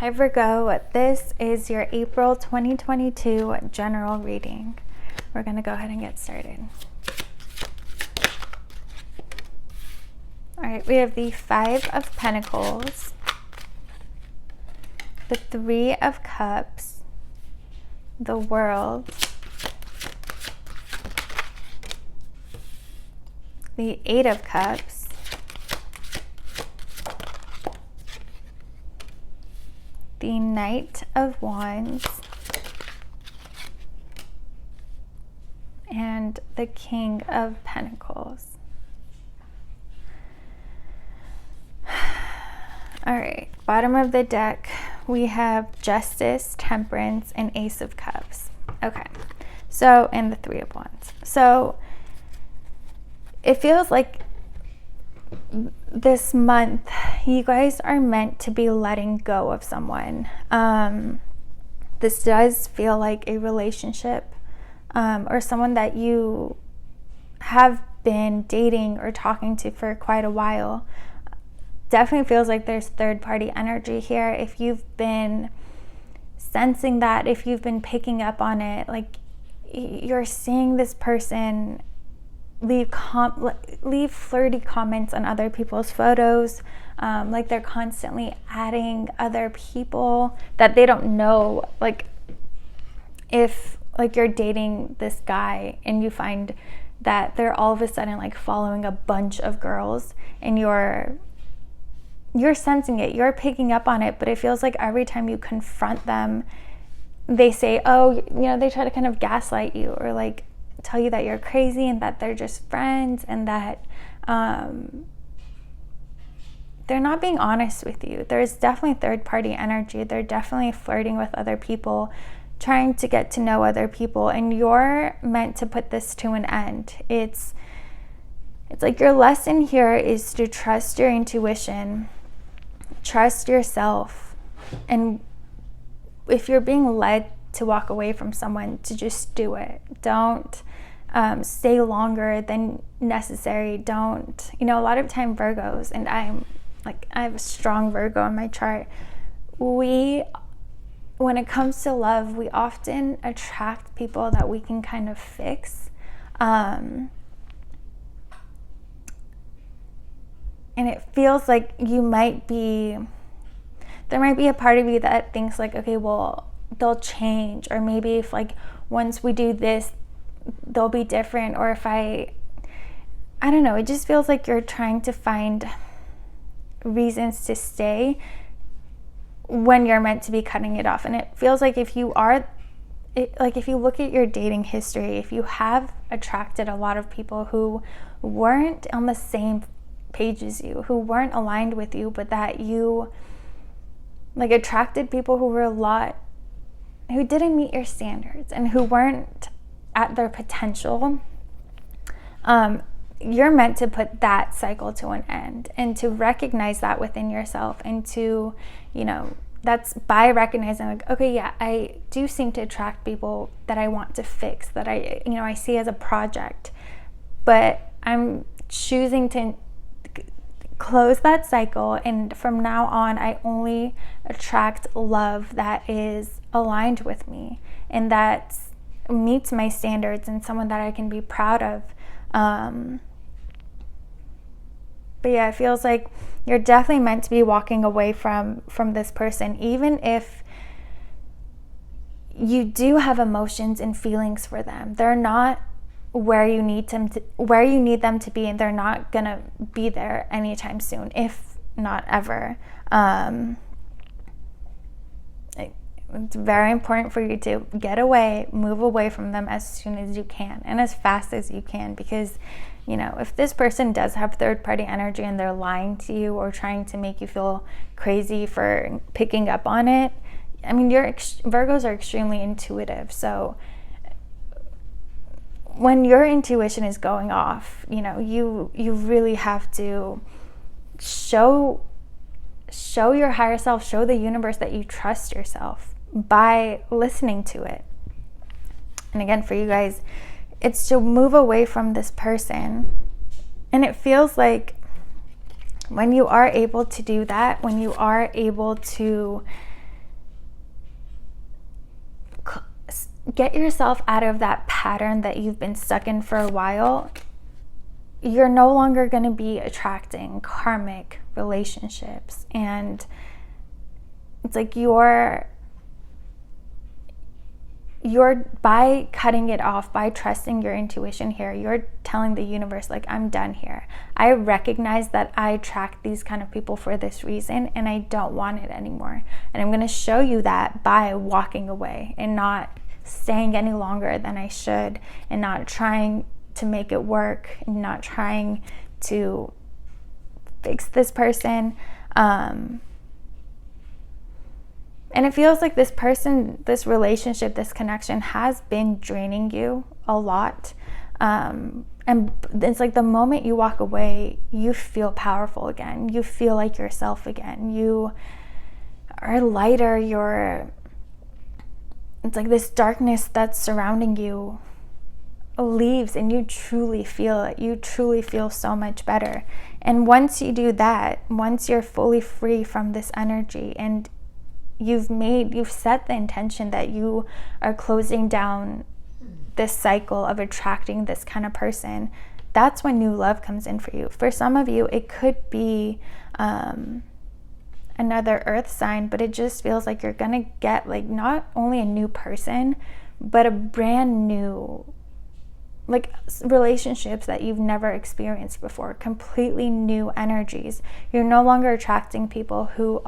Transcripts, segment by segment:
Hi Virgo, this is your April 2022 general reading. We're going to go ahead and get started. All right, we have the Five of Pentacles, the Three of Cups, the World, the Eight of Cups, the Knight of Wands, and the King of Pentacles. All right, bottom of the deck, we have Justice, Temperance, and Ace of Cups. Okay, so, and the Three of Wands. So, it feels like this month you guys are meant to be letting go of someone. This does feel like a relationship or someone that you have been dating or talking to for quite a while. Definitely feels like there's third party energy here. If you've been sensing that, if you've been picking up on it, like you're seeing this person leave flirty comments on other people's photos, like they're constantly adding other people that they don't know. Like if like you're dating this guy and you find that they're all of a sudden like following a bunch of girls and you're sensing it, you're picking up on it, but it feels like every time you confront them, they say, oh, you know, they try to kind of gaslight you or like tell you that you're crazy and that they're just friends and that they're not being honest with you. There's definitely third party energy. They're definitely flirting with other people, trying to get to know other people, and you're meant to put this to an end. It's like your lesson here is to trust your intuition, trust yourself, and if you're being led to walk away from someone, to just do it. Don't stay longer than necessary. Don't, you know, a lot of time Virgos, and I have a strong Virgo in my chart, when it comes to love, we often attract people that we can kind of fix. And it feels like there might be a part of you that thinks like, okay, well, they'll change, or maybe if like once we do this they'll be different, or if I don't know, it just feels like you're trying to find reasons to stay when you're meant to be cutting it off. And it feels like if you look at your dating history, if you have attracted a lot of people who weren't on the same page as you, who weren't aligned with you, but that you like attracted people who didn't meet your standards and who weren't at their potential, you're meant to put that cycle to an end and to recognize that within yourself, and to, you know, that's by recognizing like, okay, yeah, I do seem to attract people that I want to fix, that I see as a project, but I'm choosing to close that cycle, and from now on I only attract love that is aligned with me and that meets my standards and someone that I can be proud of. But yeah, it feels like you're definitely meant to be walking away from this person, even if you do have emotions and feelings for them. They're not where you need them to be, and they're not gonna be there anytime soon, if not ever. It's very important for you to move away from them as soon as you can and as fast as you can, because, you know, if this person does have third party energy and they're lying to you or trying to make you feel crazy for picking up on it, I mean, Virgos are extremely intuitive, so when your intuition is going off, you know, you really have to show your higher self, show the universe that you trust yourself by listening to it. And again, for you guys, it's to move away from this person. And it feels like when you are able to do that, when you are able to get yourself out of that pattern that you've been stuck in for a while. You're no longer going to be attracting karmic relationships, and it's like you're by cutting it off, by trusting your intuition here, you're telling the universe, like, I'm done here. I recognize that I attract these kind of people for this reason, and I don't want it anymore. And I'm going to show you that by walking away and not staying any longer than I should, and not trying to make it work, and not trying to fix this person. And it feels like this person, this relationship, this connection has been draining you a lot. And it's like the moment you walk away, you feel powerful again. You feel like yourself again. You are lighter. It's like this darkness that's surrounding you leaves, and you truly feel it. You truly feel so much better. And once you do that, once you're fully free from this energy, and you've set the intention that you are closing down this cycle of attracting this kind of person, that's when new love comes in for you. For some of you, it could be another earth sign, but it just feels like you're gonna get like not only a new person, but a brand new, like, relationships that you've never experienced before, completely new energies. You're no longer attracting people who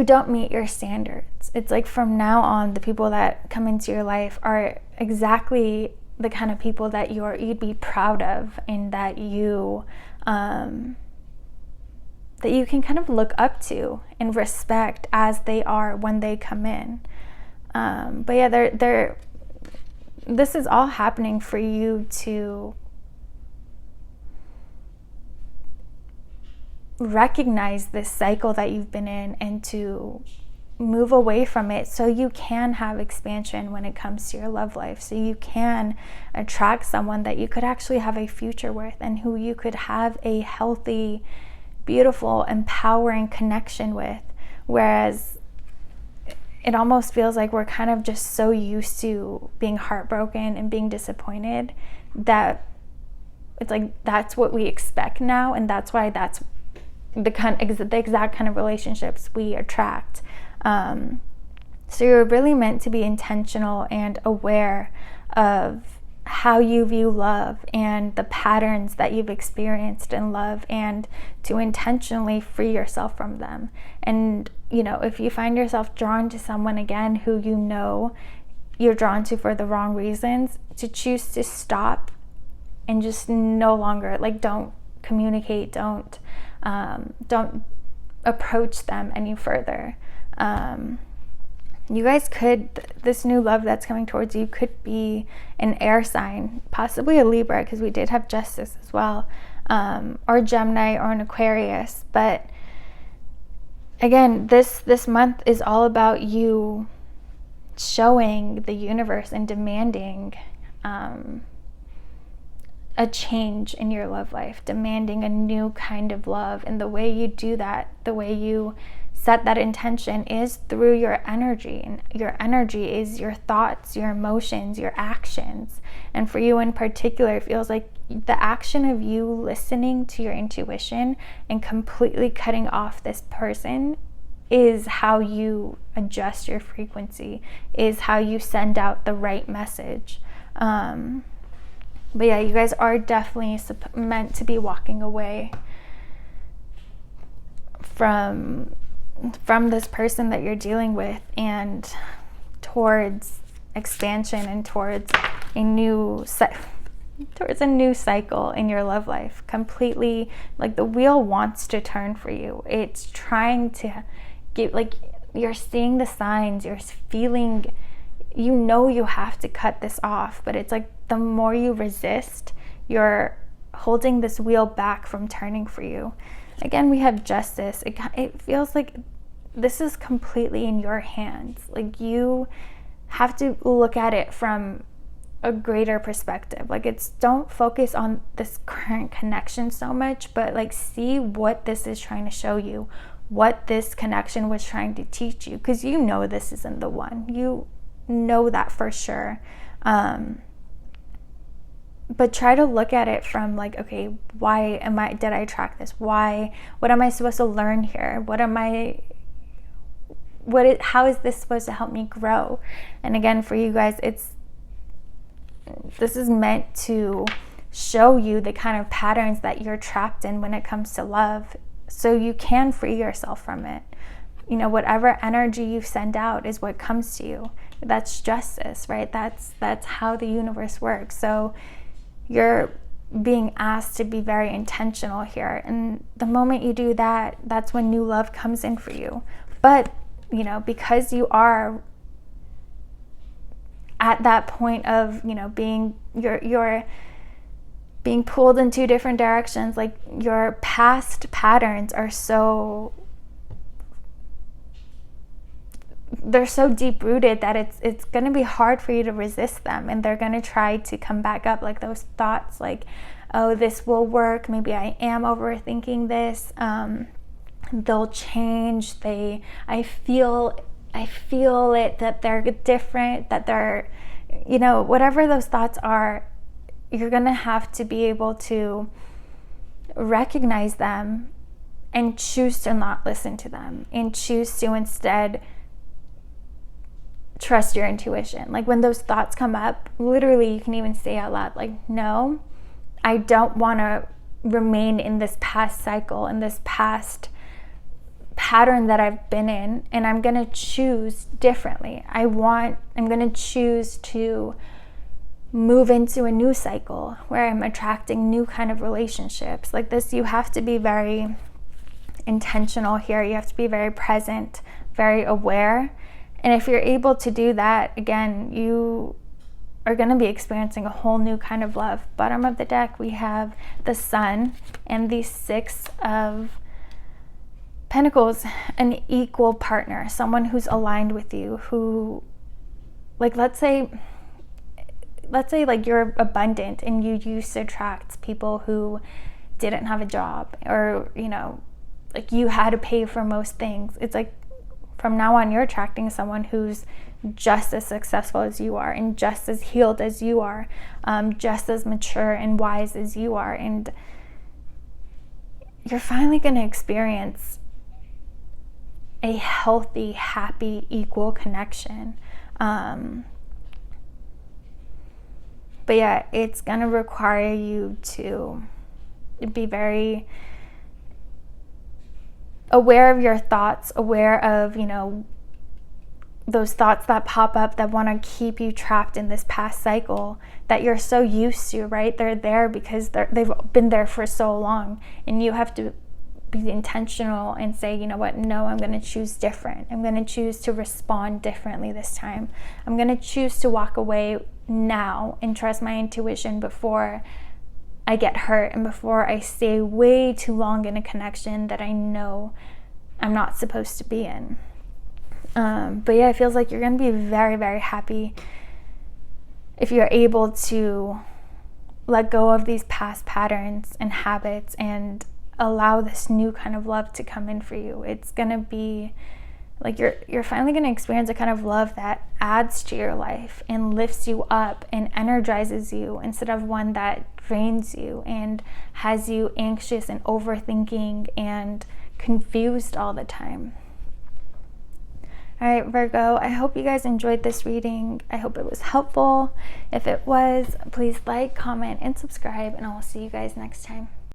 don't meet your standards. It's like from now on, the people that come into your life are exactly the kind of people that you'd be proud of, and that you can kind of look up to and respect as they are when they come in. But yeah, this is all happening for you to recognize this cycle that you've been in, and to move away from it, so you can have expansion when it comes to your love life, so you can attract someone that you could actually have a future with, and who you could have a healthy, beautiful, empowering connection with. Whereas it almost feels like we're kind of just so used to being heartbroken and being disappointed that it's like that's what we expect now, and that's why that's the exact kind of relationships we attract. So you're really meant to be intentional and aware of how you view love and the patterns that you've experienced in love, and to intentionally free yourself from them. And if you find yourself drawn to someone again who you're drawn to for the wrong reasons, to choose to stop and just no longer, like, don't communicate, don't approach them any further. You guys this new love that's coming towards you could be an air sign, possibly a Libra, because we did have Justice as well, or Gemini or an Aquarius. But again, this month is all about you showing the universe and demanding a change in your love life, demanding a new kind of love. And the way you do that, the way you set that intention, is through your energy. And your energy is your thoughts, your emotions, your actions. And for you in particular, it feels like the action of you listening to your intuition and completely cutting off this person is how you adjust your frequency, is how you send out the right message. But yeah, you guys are definitely meant to be walking away from this person that you're dealing with, and towards expansion, and towards a new cycle in your love life. Completely, like, the wheel wants to turn for you. It's trying to get, like, you're seeing the signs, you're feeling, you have to cut this off, but it's like the more you resist, you're holding this wheel back from turning for you. Again, we have Justice. It feels like this is completely in your hands. Like, you have to look at it from a greater perspective. Like, don't focus on this current connection so much, but like, see what this is trying to show you. what this connection was trying to teach you, because you know this isn't the one. You know that for sure. But try to look at it from like, okay, did I attract this? What am I supposed to learn here? How is this supposed to help me grow? And again, for you guys, this is meant to show you the kind of patterns that you're trapped in when it comes to love, so you can free yourself from it. You know, whatever energy you send out is what comes to you. That's justice, right? That's how the universe works. So you're being asked to be very intentional here. And the moment you do that, that's when new love comes in for you. But, you know, because you are at that point of, you know, you're being pulled in two different directions, like your past patterns are they're so deep rooted that it's going to be hard for you to resist them, and they're going to try to come back up, like those thoughts like, oh, this will work, maybe I am overthinking this, they'll change, I feel it, that they're different, that they're, you know, whatever those thoughts are, you're going to have to be able to recognize them and choose to not listen to them, and choose to instead trust your intuition. Like when those thoughts come up, literally you can even say out loud, like, no, I don't want to remain in this past cycle, in this past pattern that I've been in, and I'm going to choose differently. I'm going to choose to move into a new cycle where I'm attracting new kind of relationships. Like this, you have to be very intentional here. You have to be very present, very aware. And if you're able to do that, again, you are going to be experiencing a whole new kind of love. Bottom of the deck, we have the Sun and the Six of Pentacles, an equal partner, someone who's aligned with you, who, like, let's say like you're abundant and you used to attract people who didn't have a job, or, you know, like you had to pay for most things. It's like from now on, you're attracting someone who's just as successful as you are, and just as healed as you are, just as mature and wise as you are. And you're finally going to experience a healthy, happy, equal connection. But yeah, it's going to require you to be very aware of your thoughts, aware of, you know, those thoughts that pop up that want to keep you trapped in this past cycle that you're so used to, right? They're there because they've been there for so long, and you have to be intentional and say, you know what, no, I'm going to choose different. I'm going to choose to respond differently this time. I'm going to choose to walk away now and trust my intuition before I get hurt, and before I stay way too long in a connection that I know I'm not supposed to be in. But yeah, it feels like you're going to be very, very happy if you're able to let go of these past patterns and habits and allow this new kind of love to come in for you. It's going to be like you're finally going to experience a kind of love that adds to your life and lifts you up and energizes you, instead of one that drains you and has you anxious and overthinking and confused all the time. All right, Virgo, I hope you guys enjoyed this reading. I hope it was helpful. If it was, please like, comment, and subscribe, and I will see you guys next time.